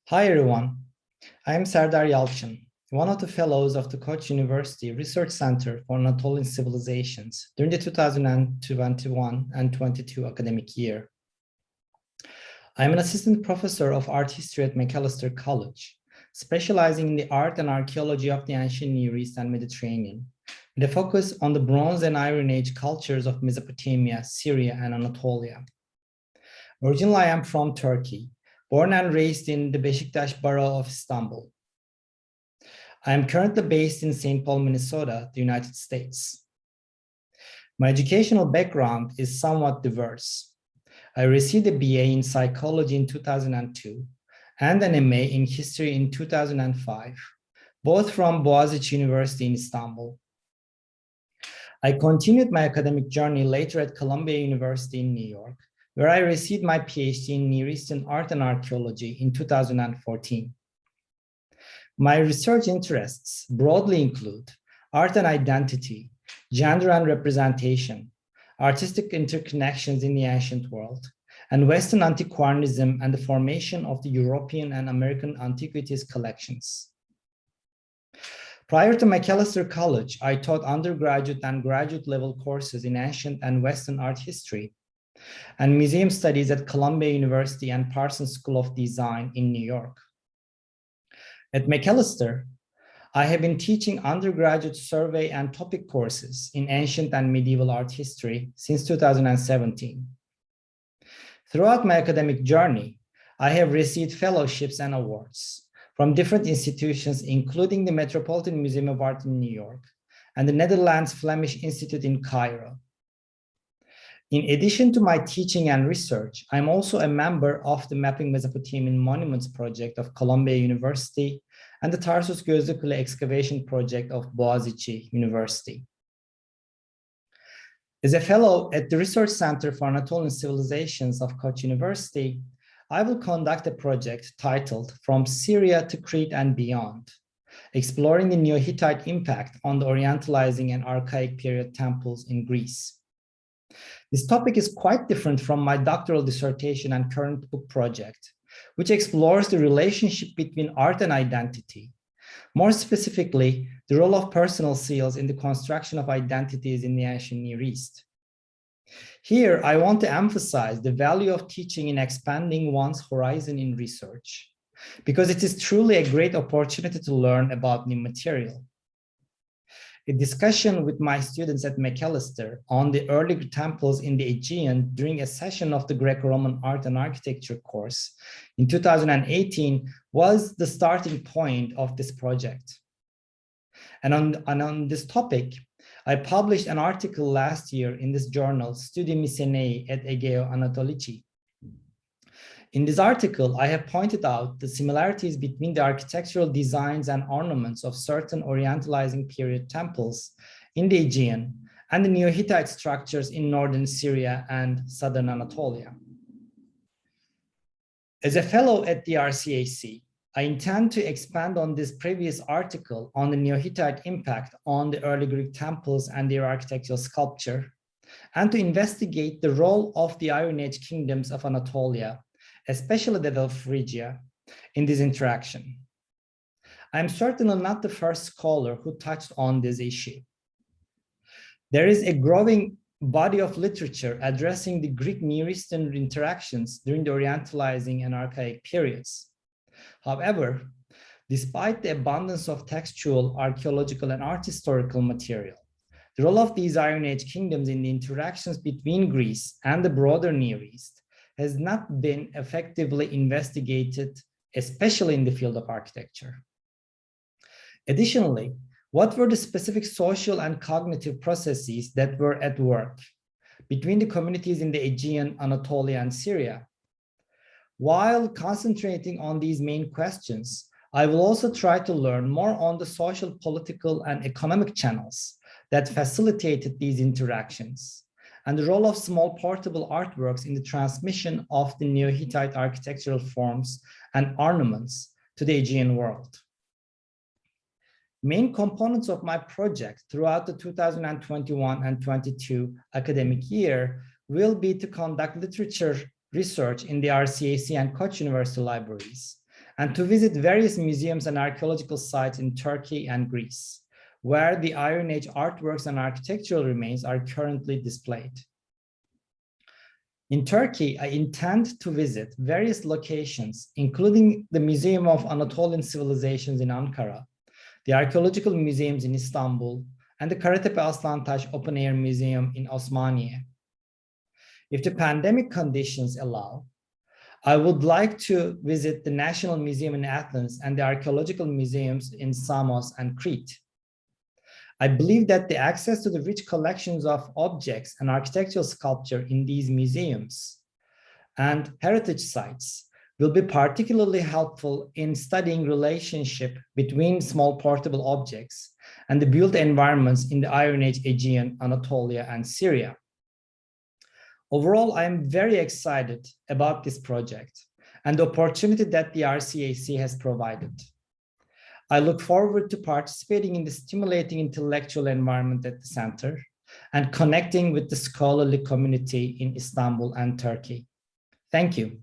Hi everyone, I am Serdar Yalc, one of the fellows of the Koç University Research Center for Anatolian Civilizations during the 2021 and 22 academic year. I am an assistant professor of art history at Macalester College, specializing in the art and archaeology of the ancient Near East and Mediterranean, with a focus on the Bronze and Iron Age cultures of Mesopotamia, Syria, and Anatolia. Originally, I am from Turkey, born and raised in the Beşiktaş borough of Istanbul. I am currently based in St. Paul, Minnesota, the United States. My educational background is somewhat diverse. I received a BA in psychology in 2002 and an MA in history in 2005, both from Boğaziçi University in Istanbul. I continued my academic journey later at Columbia University in New York, where I received my PhD in Near Eastern art and archaeology in 2014. My research interests broadly include art and identity, gender and representation, artistic interconnections in the ancient world, and Western antiquarianism and the formation of the European and American antiquities collections. Prior to Macalester College, I taught undergraduate and graduate level courses in ancient and Western art history and museum studies at Columbia University and Parsons School of Design in New York. At Macalester, I have been teaching undergraduate survey and topic courses in ancient and medieval art history since 2017. Throughout my academic journey, I have received fellowships and awards from different institutions, including the Metropolitan Museum of Art in New York and the Netherlands Flemish Institute in Cairo. In addition to my teaching and research, I'm also a member of the Mapping Mesopotamian Monuments project of Columbia University and the Tarsus Gözlükule excavation project of Boğaziçi University. As a fellow at the Research Center for Anatolian Civilizations of Koç University, I will conduct a project titled From Syria to Crete and Beyond, exploring the Neo-Hittite impact on the Orientalizing and Archaic period temples in Greece. This topic is quite different from my doctoral dissertation and current book project, which explores the relationship between art and identity. More specifically, the role of personal seals in the construction of identities in the ancient Near East. Here, I want to emphasize the value of teaching in expanding one's horizon in research, because it is truly a great opportunity to learn about new material. A discussion with my students at Macalester on the early temples in the Aegean during a session of the Greco-Roman Art and Architecture course in 2018 was the starting point of this project. And on this topic, I published an article last year in this journal, Studi Misenei et Egeo Anatolici. In this article, I have pointed out the similarities between the architectural designs and ornaments of certain Orientalizing period temples in the Aegean and the Neo-Hittite structures in northern Syria and southern Anatolia. As a fellow at the RCAC, I intend to expand on this previous article on the Neo-Hittite impact on the early Greek temples and their architectural sculpture, and to investigate the role of the Iron Age kingdoms of Anatolia, especially that of Phrygia, in this interaction. I am certainly not the first scholar who touched on this issue. There is a growing body of literature addressing the Greek Near Eastern interactions during the Orientalizing and Archaic periods. However, despite the abundance of textual, archaeological, and art historical material, the role of these Iron Age kingdoms in the interactions between Greece and the broader Near East has not been effectively investigated, especially in the field of architecture. Additionally, what were the specific social and cognitive processes that were at work between the communities in the Aegean, Anatolia, and Syria? While concentrating on these main questions, I will also try to learn more on the social, political, and economic channels that facilitated these interactions, and the role of small portable artworks in the transmission of the Neo-Hittite architectural forms and ornaments to the Aegean world. Main components of my project throughout the 2021 and 22 academic year will be to conduct literature research in the RCAC and Koç University libraries, and to visit various museums and archaeological sites in Turkey and Greece, where the Iron Age artworks and architectural remains are currently displayed. In Turkey, I intend to visit various locations, including the Museum of Anatolian Civilizations in Ankara, the archaeological museums in Istanbul, and the Karatepe Aslantaş Open Air Museum in Osmaniye. If the pandemic conditions allow, I would like to visit the National Museum in Athens and the archaeological museums in Samos and Crete. I believe that the access to the rich collections of objects and architectural sculpture in these museums and heritage sites will be particularly helpful in studying relationship between small portable objects and the built environments in the Iron Age Aegean, Anatolia, and Syria. Overall, I am very excited about this project and the opportunity that the RCAC has provided. I look forward to participating in the stimulating intellectual environment at the center and connecting with the scholarly community in Istanbul and Turkey. Thank you.